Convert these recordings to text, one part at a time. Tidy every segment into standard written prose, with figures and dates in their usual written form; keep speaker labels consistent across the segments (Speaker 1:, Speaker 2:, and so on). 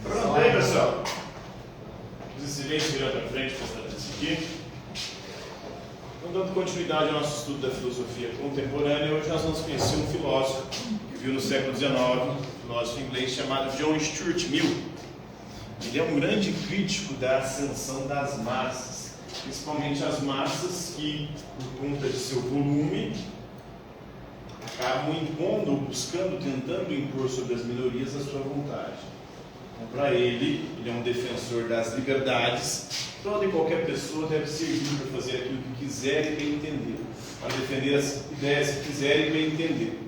Speaker 1: Pronto aí, pessoal. Os excelentes virando para frente para estar isso aqui. Então, dando continuidade ao nosso estudo da filosofia contemporânea, hoje nós vamos conhecer um filósofo que viu no século XIX, um filósofo inglês chamado John Stuart Mill. Ele é um grande crítico da ascensão das massas, principalmente as massas que, por conta de seu volume, acabam impondo, buscando, tentando impor sobre as minorias a sua vontade. Então, para ele é um defensor das liberdades. Toda e qualquer pessoa deve servir para fazer aquilo que quiser e bem entender, para defender as ideias que quiser e bem entender.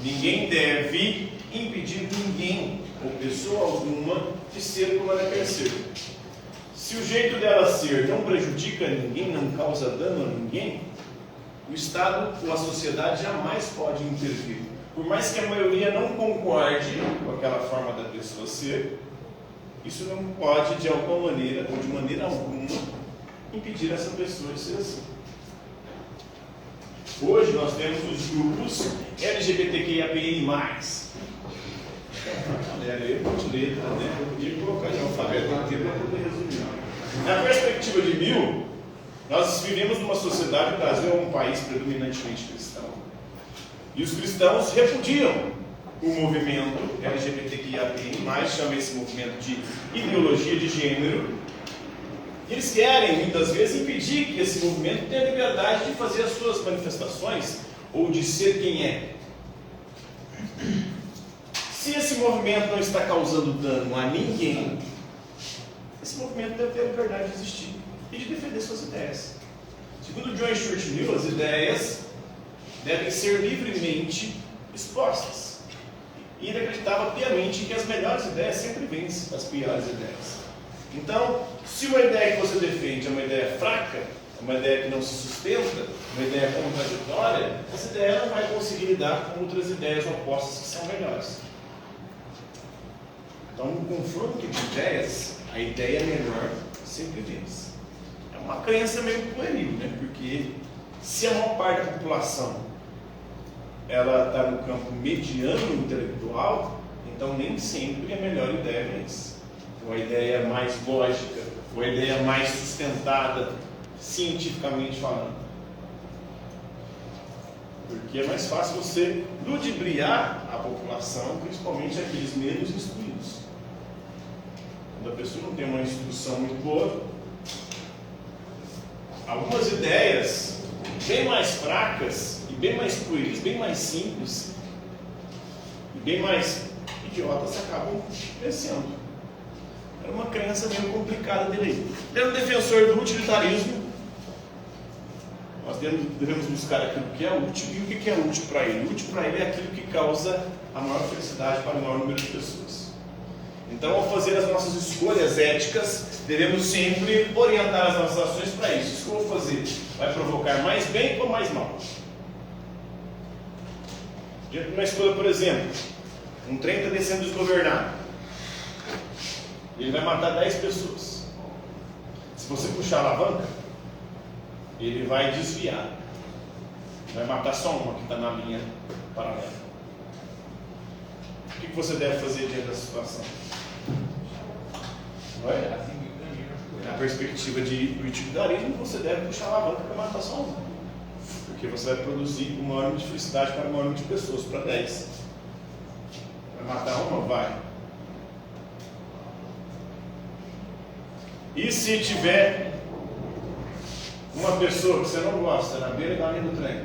Speaker 1: Ninguém deve impedir ninguém ou pessoa alguma de ser como ela quer ser. Se o jeito dela ser não prejudica ninguém, não causa dano a ninguém, o Estado ou a sociedade jamais pode intervir. Por mais que a maioria não concorde com aquela forma da pessoa ser, isso não pode de alguma maneira, ou de maneira alguma, impedir essa pessoa de ser assim. Hoje nós temos os grupos LGBTQIAPI+. Galera, eu vou te ler, né? Eu podia colocar de alfabeto inteiro para poder resumir. Na perspectiva de Mill, nós vivemos numa sociedade, o Brasil é um país predominantemente cristão. E os cristãos repudiam o movimento LGBTQIAPN+, chama esse movimento de ideologia de gênero. E eles querem, muitas vezes, impedir que esse movimento tenha liberdade de fazer as suas manifestações ou de ser quem é. Se esse movimento não está causando dano a ninguém, esse movimento deve ter a liberdade de existir e de defender suas ideias. Segundo John Stuart Mill, as ideias devem ser livremente expostas. E ele acreditava piamente que as melhores ideias sempre vencem as piores ideias. Então, se uma ideia que você defende é uma ideia fraca, uma ideia que não se sustenta, uma ideia contraditória, essa ideia não vai conseguir lidar com outras ideias opostas que são melhores. Então, no confronto de ideias, a ideia menor sempre vence. É uma crença meio pueril, né? Porque se a maior parte da população ela está no campo mediano intelectual, então nem sempre a melhor ideia vence. Ou a ideia mais lógica, ou a ideia mais sustentada, cientificamente falando. Porque é mais fácil você ludibriar a população, principalmente aqueles menos instruídos. Quando a pessoa não tem uma instrução muito boa, algumas ideias bem mais fracas e bem mais pueris, bem mais simples e bem mais idiotas acabam vencendo. Era uma crença meio complicada dele. Ele era um defensor do utilitarismo. Nós devemos buscar aquilo que é útil. E o que é útil para ele? Útil para ele é aquilo que causa a maior felicidade para o maior número de pessoas. Então, ao fazer as nossas escolhas éticas, devemos sempre orientar as nossas ações para isso. Isso que eu vou fazer vai provocar mais bem ou mais mal? Diante de uma escolha, por exemplo, um trem está descendo desgovernado. Ele vai matar 10 pessoas. Se você puxar a alavanca, ele vai desviar. Vai matar só uma que está na linha paralela. O que você deve fazer diante dessa situação? Na perspectiva do utilitarismo, você deve puxar a alavanca para matar só uma. Porque você vai produzir uma maior de felicidade para o maior número de pessoas, para 10. Vai matar uma? Vai. E se tiver uma pessoa que você não gosta na beira da linha do trem?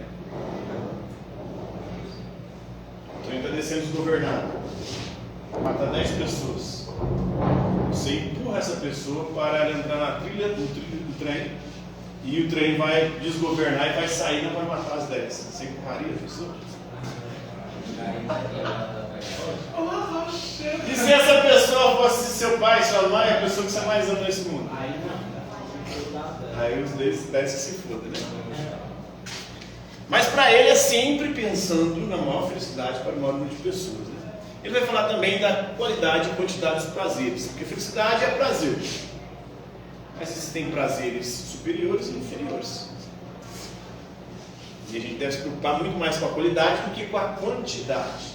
Speaker 1: O trem está descendo desgovernado. Mata 10 pessoas. Você empurra essa pessoa para ela entrar na trilha do trem e o trem vai desgovernar e vai sair e não vai matar as 10. Você empurraria a pessoa? E se essa pessoa fosse seu pai, sua mãe, a pessoa que você mais ama nesse mundo? Aí os 10 que se fodem, né? Mas para ele é sempre pensando na maior felicidade para o maior número de pessoas, né? Ele vai falar também da qualidade e quantidade dos prazeres, porque felicidade é prazer. Mas existem prazeres superiores e inferiores. E a gente deve se preocupar muito mais com a qualidade do que com a quantidade.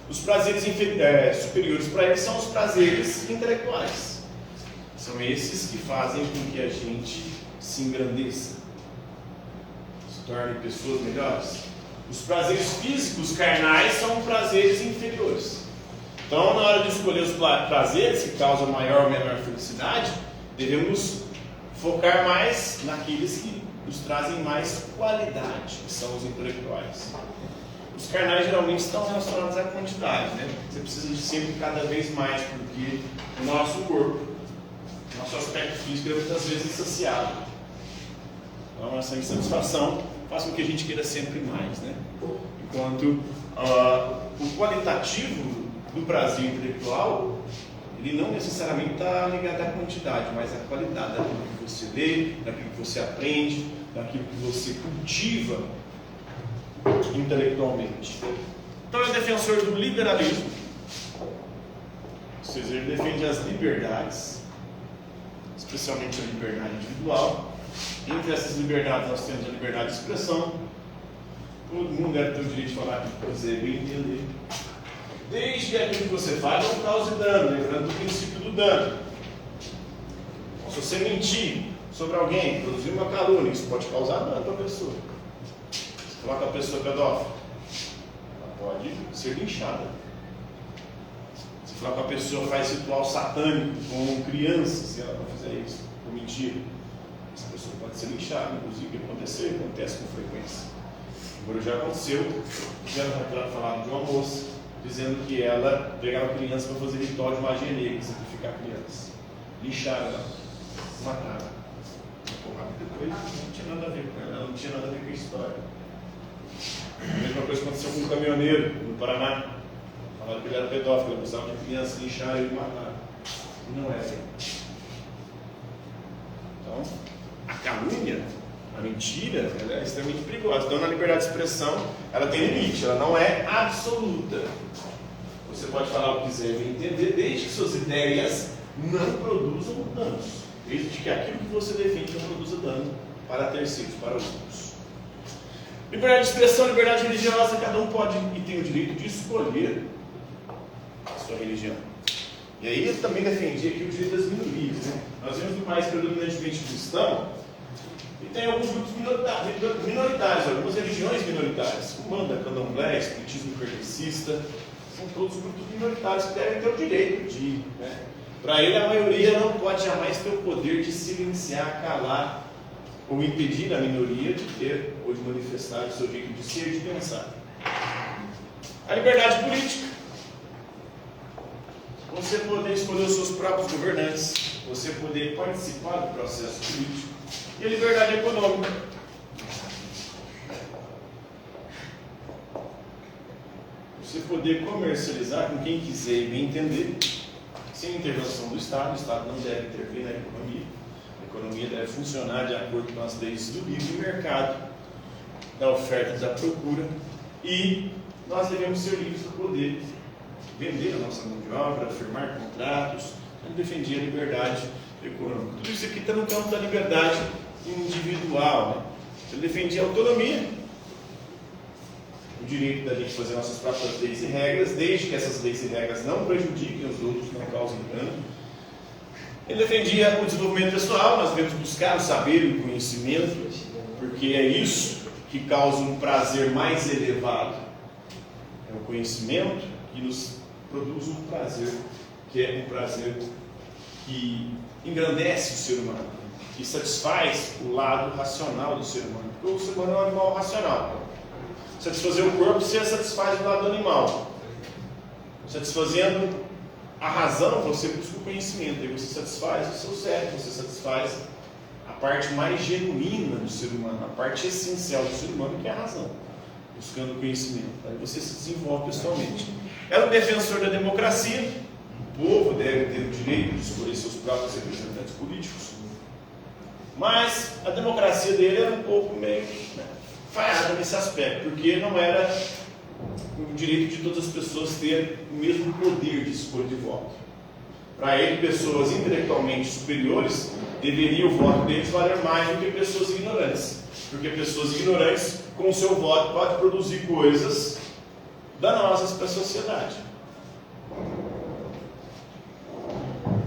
Speaker 1: Os prazeres superiores para eles são os prazeres intelectuais. São esses que fazem com que a gente se engrandeça, se torne pessoas melhores. Os prazeres físicos carnais são prazeres inferiores. Então, na hora de escolher os prazeres que causam maior ou menor felicidade, devemos focar mais naqueles que nos trazem mais qualidade, que são os intelectuais. Os carnais geralmente estão relacionados à quantidade, né? Você precisa de sempre cada vez mais, porque o nosso corpo, nosso aspecto físico é muitas vezes insaciável. Então, essa insatisfação faz com que a gente queira sempre mais, né? Enquanto o qualitativo do prazer intelectual, ele não necessariamente está ligado à quantidade, mas à qualidade daquilo que você lê, daquilo que você aprende, daquilo que você cultiva intelectualmente. Então ele é defensor do liberalismo, ou seja, ele defende as liberdades, especialmente a liberdade individual. Entre essas liberdades nós temos a liberdade de expressão. Todo mundo deve ter o direito de falar aquilo que quiser, bem entender, desde que aquilo que você faz não cause dano, lembrando do princípio do dano. Então, se você mentir sobre alguém, produzir uma calúnia, isso pode causar dano para a pessoa. Se falar que a pessoa é pedófila, ela pode ser linchada. Se falar que a pessoa faz ritual satânico com crianças, se ela não fizer isso, por mentira, essa pessoa pode ser linchada. Inclusive, acontece com frequência. Agora já aconteceu, já falaram de uma moça dizendo que ela pegava criança para fazer ritual de magia negra, sacrificar crianças. Lixaram ela, mataram. Depois não tinha nada a ver com ela, não tinha nada a ver com a história. A mesma coisa aconteceu com um caminhoneiro no Paraná. Falaram que ele era pedófilo, ele abusava de criança, lixaram e mataram. Não era. Então, a calúnia, a mentira, ela é extremamente perigosa. Então, na liberdade de expressão, ela tem limite, ela não é absoluta. Você pode falar o que quiser e entender, desde que suas ideias não produzam danos. Desde que aquilo que você defende não produza dano para terceiros, para outros. Liberdade de expressão, liberdade religiosa, cada um pode e tem o direito de escolher a sua religião. E aí eu também defendi aqui o direito das minorias, né? Nós vemos um país predominantemente cristão, e tem alguns grupos minoritários, algumas religiões minoritárias, Umbanda, Candomblé, Espiritismo kardecista, são todos grupos minoritários que devem ter o direito de ir, né? Para ele, a maioria não pode jamais ter o poder de silenciar, calar ou impedir a minoria de ter ou de manifestar o seu jeito de ser e de pensar. A liberdade política, você poder escolher os seus próprios governantes, você poder participar do processo político. E a liberdade econômica. Você poder comercializar com quem quiser e bem entender, sem intervenção do Estado. O Estado não deve intervir na economia. A economia deve funcionar de acordo com as leis do livre mercado, da oferta e da procura. E nós devemos ser livres para poder vender a nossa mão de obra, firmar contratos. Ele defendia a liberdade econômica. Tudo isso aqui está no campo da liberdade individual, né? Ele defendia a autonomia, o direito da gente fazer nossas próprias leis e regras, desde que essas leis e regras não prejudiquem os outros, não causem dano. Ele defendia o desenvolvimento pessoal, nós devemos buscar o saber e o conhecimento, porque é isso que causa um prazer mais elevado. É o conhecimento que nos produz um prazer, que é um prazer que engrandece o ser humano, que satisfaz o lado racional do ser humano, porque o ser humano é um animal racional. Satisfazer o corpo, você satisfaz o lado animal. Satisfazendo a razão, você busca o conhecimento, e você satisfaz o seu cérebro, você satisfaz a parte mais genuína do ser humano, a parte essencial do ser humano, que é a razão, buscando o conhecimento. Aí você se desenvolve pessoalmente. Era um defensor da democracia. O povo deve ter o direito de escolher seus próprios representantes políticos. Mas a democracia dele era um pouco meio falhada nesse aspecto, porque não era o direito de todas as pessoas terem o mesmo poder de escolha de voto. Para ele, pessoas intelectualmente superiores deveriam o voto deles valer mais do que pessoas ignorantes, porque pessoas ignorantes, com o seu voto, podem produzir coisas danosas para a sociedade.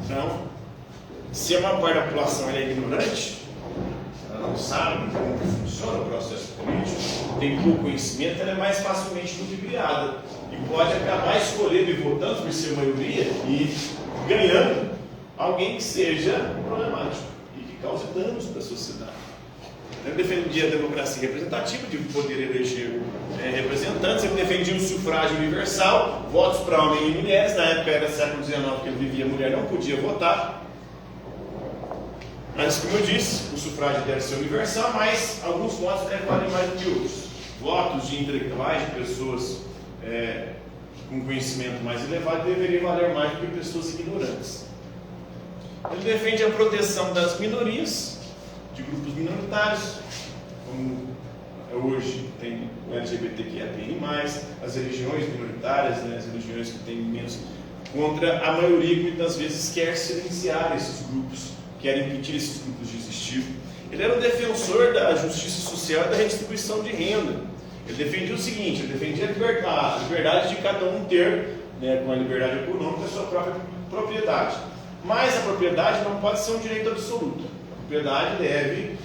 Speaker 1: Então, se a maior parte da população é ignorante, ela não sabe como funciona o processo político, tem pouco conhecimento, ela é mais facilmente ludibriada e pode acabar escolhendo e votando por ser maioria e ganhando alguém que seja problemático e que cause danos para a sociedade. Eu defendia a democracia representativa, de poder eleger representantes, ele defendia o sufrágio universal, votos para homens e mulheres. Na época era século XIX que ele vivia, a mulher não podia votar. Mas, como eu disse, o sufrágio deve ser universal, mas alguns votos devem valer mais do que outros. Votos de intelectuais, de pessoas com conhecimento mais elevado, deveriam valer mais do que pessoas ignorantes. Ele defende a proteção das minorias, de grupos minoritários, como hoje tem o LGBTQIA+, as religiões minoritárias, as religiões que têm menos, contra a maioria que muitas vezes quer silenciar esses grupos, quer impedir esses grupos de existir. Ele era um defensor da justiça social e da redistribuição de renda. Ele defendia o seguinte, ele defendia a liberdade de cada um ter, com a liberdade econômica, a sua própria propriedade. Mas a propriedade não pode ser um direito absoluto. A propriedade deve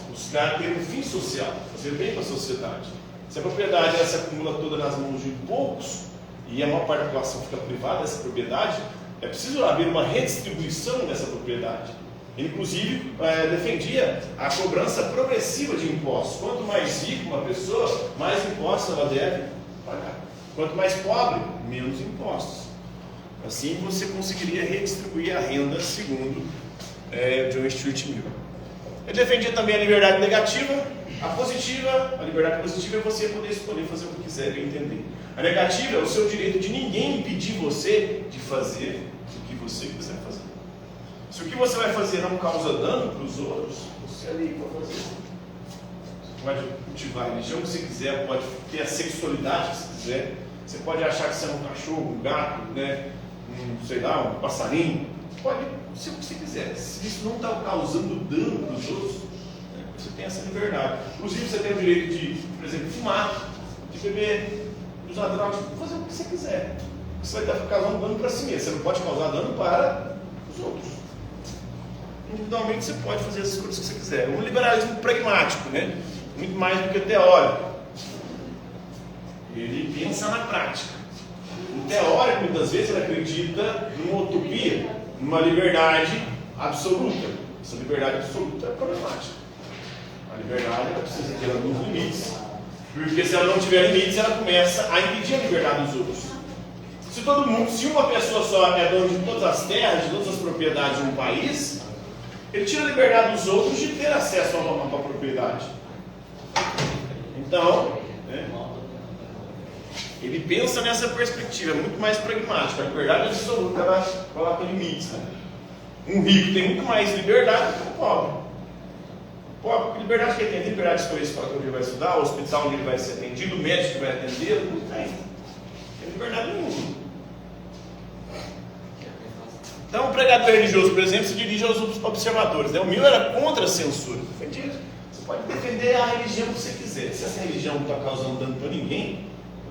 Speaker 1: buscar ter um fim social, fazer bem para a sociedade. Se a propriedade se acumula toda nas mãos de poucos e a maior parte da população fica privada dessa propriedade, é preciso haver uma redistribuição dessa propriedade. Ele, inclusive, defendia a cobrança progressiva de impostos. Quanto mais rico uma pessoa, mais impostos ela deve pagar. Quanto mais pobre, menos impostos. Assim você conseguiria redistribuir a renda, segundo John Stuart Mill. Ele defendia também a liberdade negativa, a liberdade positiva é você poder escolher fazer o que quiser, bem entender. A negativa é o seu direito de ninguém impedir você de fazer o que você quiser fazer. Se o que você vai fazer não causa dano para os outros, você é livre para fazer. Você pode cultivar a religião que você quiser, pode ter a sexualidade que você quiser, você pode achar que você é um cachorro, um gato, um passarinho, pode ser o que você quiser. Se isso não está causando dano para os outros, você tem essa liberdade. Inclusive você tem o direito de, por exemplo, fumar, de beber, de usar drogas, fazer o que você quiser. Você vai estar causando dano para si mesmo, você não pode causar dano para os outros. Individualmente você pode fazer as coisas que você quiser. Um liberalismo pragmático, muito mais do que teórico. Ele pensa na prática. O teórico, muitas vezes, ele acredita numa utopia, numa liberdade absoluta. Essa liberdade absoluta é problemática. A liberdade ela precisa ter alguns limites, porque se ela não tiver limites, ela começa a impedir a liberdade dos outros. Se uma pessoa só é dona de todas as terras, de todas as propriedades de um país, ele tira a liberdade dos outros de ter acesso a uma propriedade. Então, ele pensa nessa perspectiva, muito mais pragmática. A liberdade absoluta, ela coloca limites. Um rico tem muito mais liberdade do que um pobre. O pobre, que liberdade que ele tem? Liberdade de escolher a escola onde ele vai estudar, o hospital onde ele vai ser atendido, o médico que vai atender, não tem. Não tem liberdade nenhuma. Então, o pregador religioso, por exemplo, se dirige aos observadores. O Mill era contra a censura. Você pode defender a religião que você quiser. Se essa religião não está causando dano para ninguém,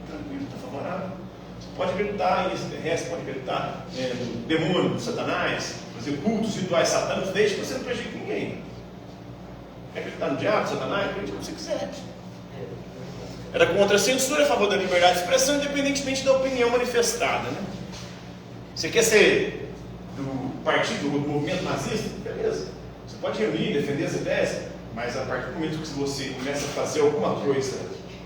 Speaker 1: tranquilo, está favorável. Você pode acreditar em extraterrestre, pode acreditar no demônio, no Satanás, fazer cultos rituais satânicos, desde que você não prejudique ninguém. Quer acreditar no diabo, Satanás? Acredite como você quiser. Era contra a censura, a favor da liberdade de expressão, independentemente da opinião manifestada. Você quer ser do partido, do movimento nazista? Beleza. Você pode reunir, defender as ideias, mas a partir do momento que você começa a fazer alguma coisa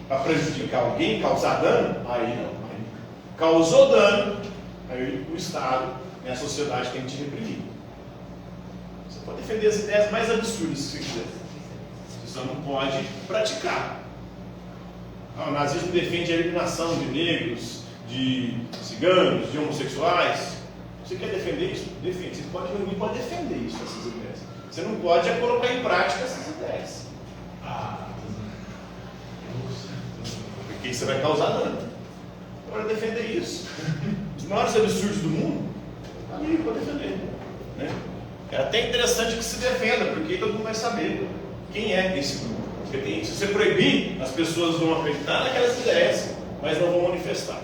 Speaker 1: para prejudicar alguém, causar dano, aí não. Aí causou dano, aí o Estado e a sociedade tem que te reprimir. Você pode defender as ideias mais absurdas que você quiser. Você só não pode praticar. O nazismo defende a eliminação de negros, de ciganos, de homossexuais. Você quer defender isso? Defende. Você pode reunir para defender isso, essas ideias. Você não pode colocar em prática essas ideias. Porque isso vai causar dano. Para defender isso. Os maiores absurdos do mundo, está ali para defender. É até interessante que se defenda, porque todo mundo vai saber quem é esse grupo. Se você proibir, as pessoas vão acreditar naquelas ideias. mas não vão manifestar.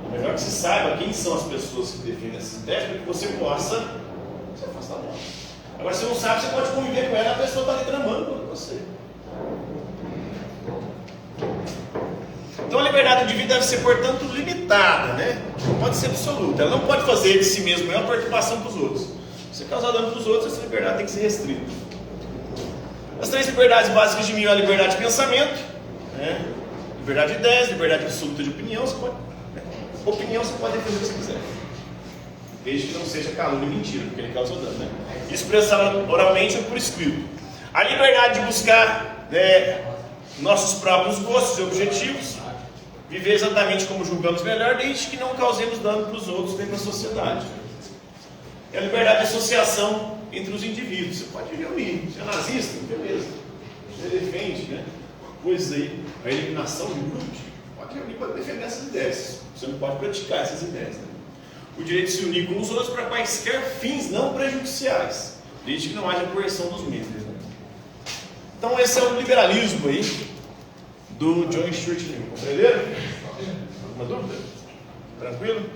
Speaker 1: É melhor que você saiba quem são as pessoas que defendem essas ideias, para que você possa se afastar delas. Agora, se você não sabe, você pode conviver com ela e a pessoa está reclamando contra você. Então a liberdade do indivíduo deve ser, portanto, limitada, né? Não pode ser absoluta. Ela não pode fazer de si mesmo uma perturbação para os outros. Se você causar dano para os outros, essa liberdade tem que ser restrita. As 3 liberdades básicas de mim é a liberdade de pensamento, né? Liberdade de ideias, liberdade absoluta de opinião. Opinião você pode defender o que você quiser, desde que não seja calúnia e mentira, porque ele causa dano, né? Expressar oralmente ou por escrito. A liberdade de buscar nossos próprios gostos e objetivos, viver exatamente como julgamos melhor, desde que não causemos dano para os outros nem para a sociedade. E a liberdade de associação entre os indivíduos. Você pode reunir, você é nazista, beleza, você defende, né, coisas aí, a eliminação de grupos, pode reunir para defender essas ideias. Você não pode praticar essas ideias, né? O direito de se unir com os outros para quaisquer fins não prejudiciais, desde que não haja coerção dos membros, né? Então esse é o liberalismo aí do John Stuart Mill. Compreenderam? Alguma dúvida? Tranquilo?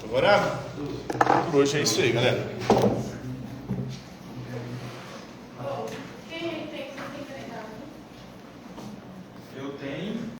Speaker 1: Favorável? Por hoje é isso aí, galera.